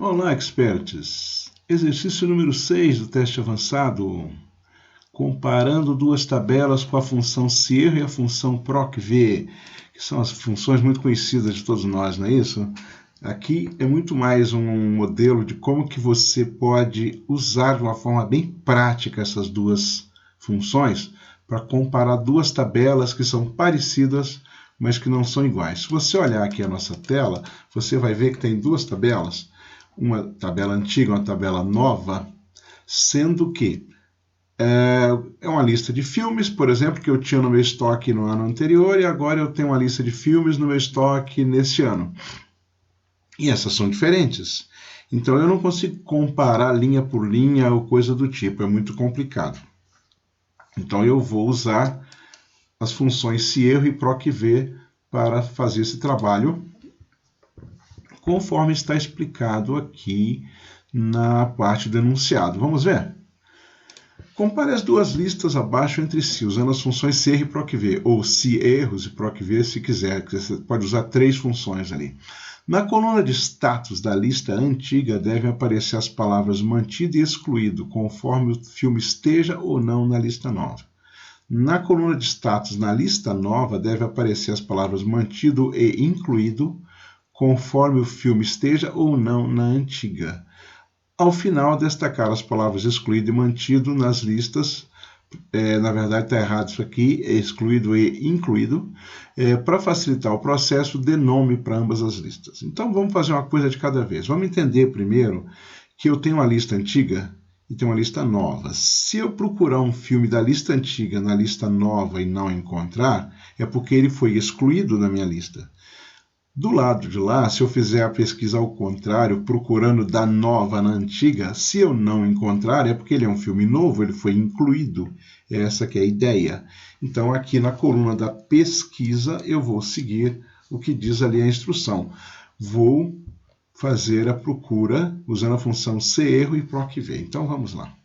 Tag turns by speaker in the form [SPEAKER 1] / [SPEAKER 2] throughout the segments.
[SPEAKER 1] Olá, experts! Exercício número 6 do teste avançado. Comparando duas tabelas com a função SIR e a função PROC-V, que são as funções muito conhecidas de todos nós, não é isso? Aqui é muito mais um modelo de como que você pode usar de uma forma bem prática essas duas funções para comparar duas tabelas que são parecidas, mas que não são iguais. Se você olhar aqui a nossa tela, você vai ver que tem duas tabelas, uma tabela antiga e uma tabela nova, sendo que é uma lista de filmes, por exemplo, que eu tinha no meu estoque no ano anterior e agora eu tenho uma lista de filmes no meu estoque nesse ano. E essas são diferentes. Então eu não consigo comparar linha por linha ou coisa do tipo, é muito complicado. Então eu vou usar as funções SIERRO e PROC-V para fazer esse trabalho, conforme está explicado aqui na parte do enunciado. Vamos ver? Compare as duas listas abaixo entre si, usando as funções SIERRO e PROC-V, ou SIERROS e PROC-V se quiser, você pode usar três funções ali. Na coluna de status da lista antiga devem aparecer as palavras mantido e excluído, conforme o filme esteja ou não na lista nova. Na coluna de status na lista nova deve aparecer as palavras mantido e incluído, conforme o filme esteja ou não na antiga. Ao final, destacar as palavras excluído e mantido nas listas, na verdade está errado isso aqui, é excluído e incluído, para facilitar o processo, dê nome para ambas as listas. Então vamos fazer uma coisa de cada vez. Vamos entender primeiro que eu tenho uma lista antiga e tenho uma lista nova. Se eu procurar um filme da lista antiga na lista nova e não encontrar, é porque ele foi excluído da minha lista. Do lado de lá, se eu fizer a pesquisa ao contrário, procurando da nova na antiga, se eu não encontrar, é porque ele é um filme novo, ele foi incluído. Essa que é a ideia. Então, aqui na coluna da pesquisa, eu vou seguir o que diz ali a instrução. Vou fazer a procura usando a função SIERRO e PROC-V. Então, vamos lá.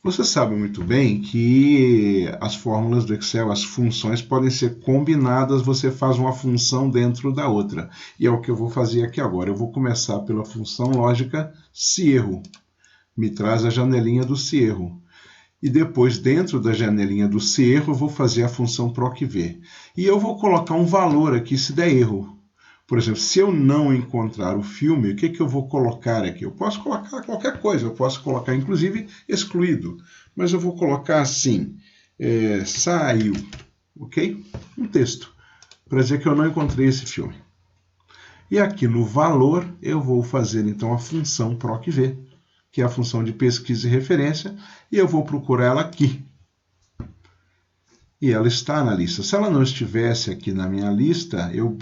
[SPEAKER 1] Você sabe muito bem que as fórmulas do Excel, as funções podem ser combinadas, você faz uma função dentro da outra. E é o que eu vou fazer aqui agora. Eu vou começar pela função lógica SIERRO. Me traz a janelinha do SIERRO. E depois, dentro da janelinha do SIERRO, eu vou fazer a função PROC-V. E eu vou colocar um valor aqui se der erro. Por exemplo, se eu não encontrar o filme, o que eu vou colocar aqui? Eu posso colocar qualquer coisa, eu posso colocar inclusive excluído, mas eu vou colocar assim, saiu, ok? Um texto, para dizer que eu não encontrei esse filme. E aqui no valor eu vou fazer então a função PROC-V, que é a função de pesquisa e referência, e eu vou procurar ela aqui. E ela está na lista. Se ela não estivesse aqui na minha lista, eu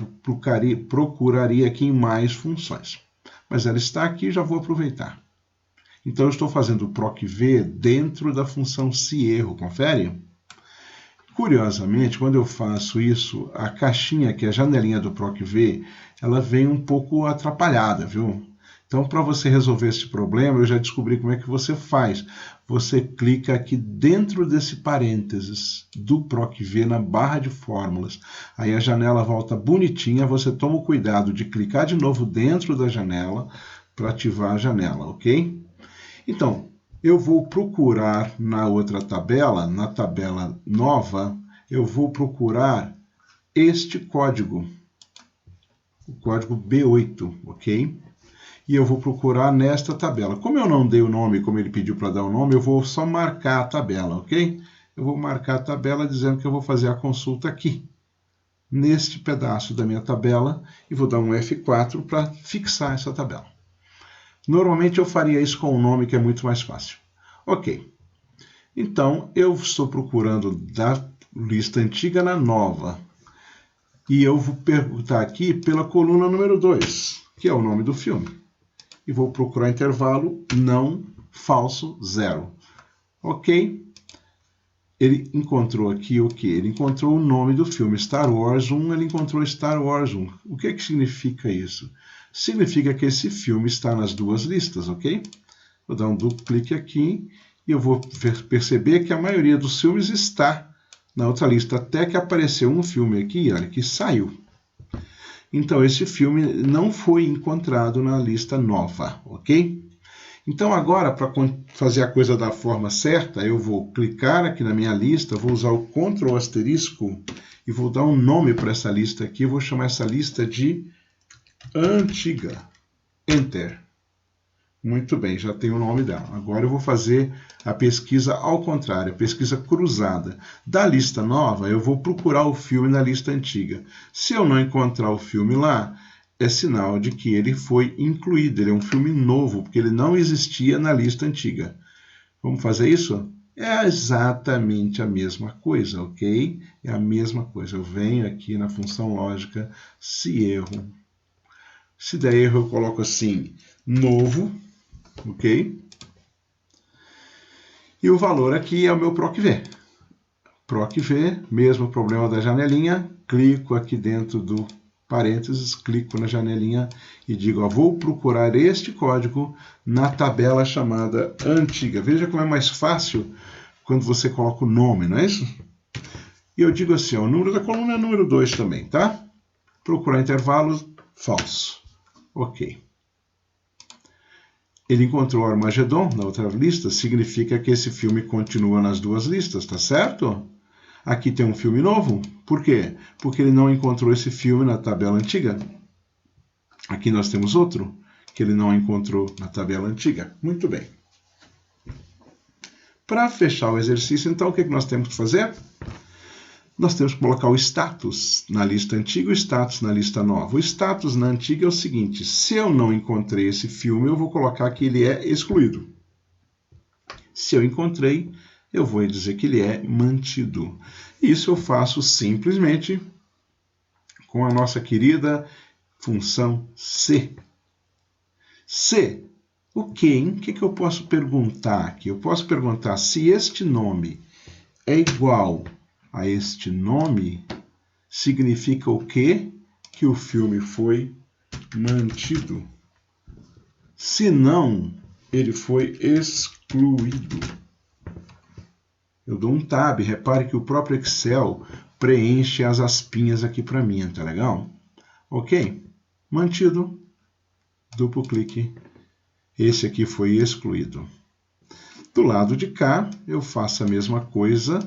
[SPEAKER 1] procuraria aqui em mais funções. Mas ela está aqui e já vou aproveitar. Então, eu estou fazendo o PROC-V dentro da função SIERRO. Confere? Curiosamente, quando eu faço isso, a caixinha, que é a janelinha do PROC-V, ela vem um pouco atrapalhada, viu? Então, para você resolver esse problema, eu já descobri como é que você faz. Você clica aqui dentro desse parênteses do PROC-V na barra de fórmulas. Aí a janela volta bonitinha, você toma o cuidado de clicar de novo dentro da janela para ativar a janela, ok? Então, eu vou procurar na outra tabela, na tabela nova, eu vou procurar este código, o código B8, ok? E eu vou procurar nesta tabela. Como eu não dei o nome, como ele pediu para dar o nome, eu vou só marcar a tabela, ok? Eu vou marcar a tabela dizendo que eu vou fazer a consulta aqui, neste pedaço da minha tabela, e vou dar um F4 para fixar essa tabela. Normalmente eu faria isso com o nome, que é muito mais fácil. Ok. Então, eu estou procurando da lista antiga na nova. E eu vou perguntar aqui pela coluna número 2, que é o nome do filme. E vou procurar intervalo não, falso, 0. Ok? Ele encontrou aqui o quê? Ele encontrou o nome do filme, Star Wars 1, ele encontrou Star Wars 1. O que significa isso? Significa que esse filme está nas duas listas, ok? Vou dar um duplo clique aqui e eu vou perceber que a maioria dos filmes está na outra lista, até que apareceu um filme aqui, olha, que saiu. Então, esse filme não foi encontrado na lista nova, ok? Então, agora, para fazer a coisa da forma certa, eu vou clicar aqui na minha lista, vou usar o Ctrl asterisco e vou dar um nome para essa lista aqui. Eu vou chamar essa lista de Antiga. Enter. Muito bem, já tem o nome dela. Agora eu vou fazer a pesquisa ao contrário, a pesquisa cruzada. Da lista nova, eu vou procurar o filme na lista antiga. Se eu não encontrar o filme lá, é sinal de que ele foi incluído. Ele é um filme novo, porque ele não existia na lista antiga. Vamos fazer isso? É exatamente a mesma coisa, ok? É a mesma coisa. Eu venho aqui na função lógica, se erro. Se der erro, eu coloco assim, novo, ok? E o valor aqui é o meu PROC-V. PROC-V, mesmo problema da janelinha, clico aqui dentro do parênteses, clico na janelinha e digo, ó, vou procurar este código na tabela chamada antiga. Veja como é mais fácil quando você coloca o nome, não é isso? E eu digo assim, ó, o número da coluna é número 2 também, tá? Procurar intervalo, falso. Ok. Ele encontrou Armagedon na outra lista, significa que esse filme continua nas duas listas, tá certo? Aqui tem um filme novo. Por quê? Porque ele não encontrou esse filme na tabela antiga. Aqui nós temos outro que ele não encontrou na tabela antiga. Muito bem. Para fechar o exercício, então, o que nós temos que fazer? Nós temos que colocar o status na lista antiga e o status na lista nova. O status na antiga é o seguinte, se eu não encontrei esse filme, eu vou colocar que ele é excluído. Se eu encontrei, eu vou dizer que ele é mantido. Isso eu faço simplesmente com a nossa querida função C. C, o quê, hein? O que eu posso perguntar aqui? Eu posso perguntar se este nome é igual a este nome, significa o quê? Que o filme foi mantido. Se não, ele foi excluído. Eu dou um tab, repare que o próprio Excel preenche as aspinhas aqui para mim, tá legal? Ok? Mantido, duplo clique, esse aqui foi excluído. Do lado de cá, eu faço a mesma coisa,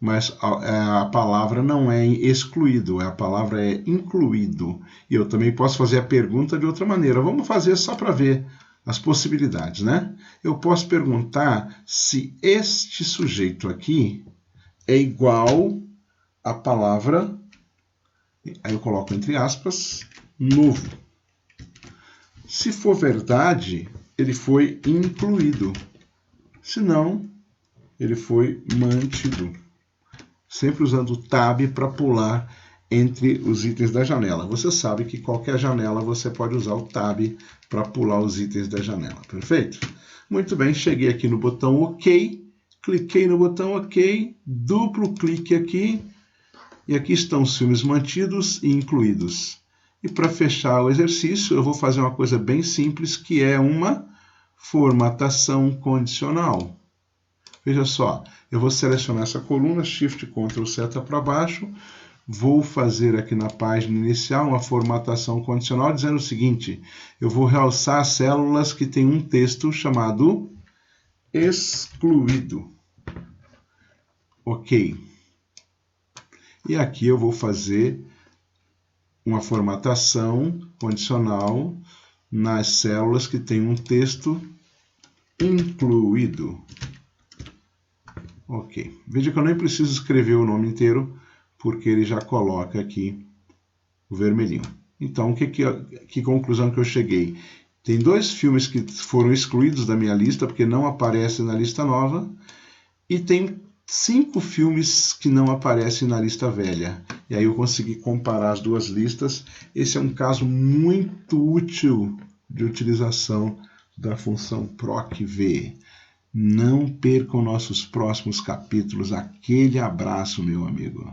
[SPEAKER 1] mas a palavra não é excluído, a palavra é incluído. E eu também posso fazer a pergunta de outra maneira. Vamos fazer só para ver as possibilidades, né? Eu posso perguntar se este sujeito aqui é igual à palavra, aí eu coloco entre aspas, novo. Se for verdade, ele foi incluído. Se não, ele foi mantido. Sempre usando o tab para pular entre os itens da janela. Você sabe que qualquer janela você pode usar o tab para pular os itens da janela, perfeito? Muito bem, cheguei aqui no botão OK, cliquei no botão OK, duplo clique aqui, e aqui estão os filmes mantidos e incluídos. E para fechar o exercício, eu vou fazer uma coisa bem simples, que é uma formatação condicional. Veja só, eu vou selecionar essa coluna, Shift Ctrl seta para baixo, vou fazer aqui na página inicial uma formatação condicional dizendo o seguinte, eu vou realçar as células que têm um texto chamado excluído. Ok. E aqui eu vou fazer uma formatação condicional nas células que têm um texto incluído. Ok. Veja que eu nem preciso escrever o nome inteiro, porque ele já coloca aqui o vermelhinho. Então, que conclusão que eu cheguei? Tem 2 filmes que foram excluídos da minha lista, porque não aparecem na lista nova, e tem 5 filmes que não aparecem na lista velha. E aí eu consegui comparar as duas listas. Esse é um caso muito útil de utilização da função PROC-V. Não percam nossos próximos capítulos. Aquele abraço, meu amigo.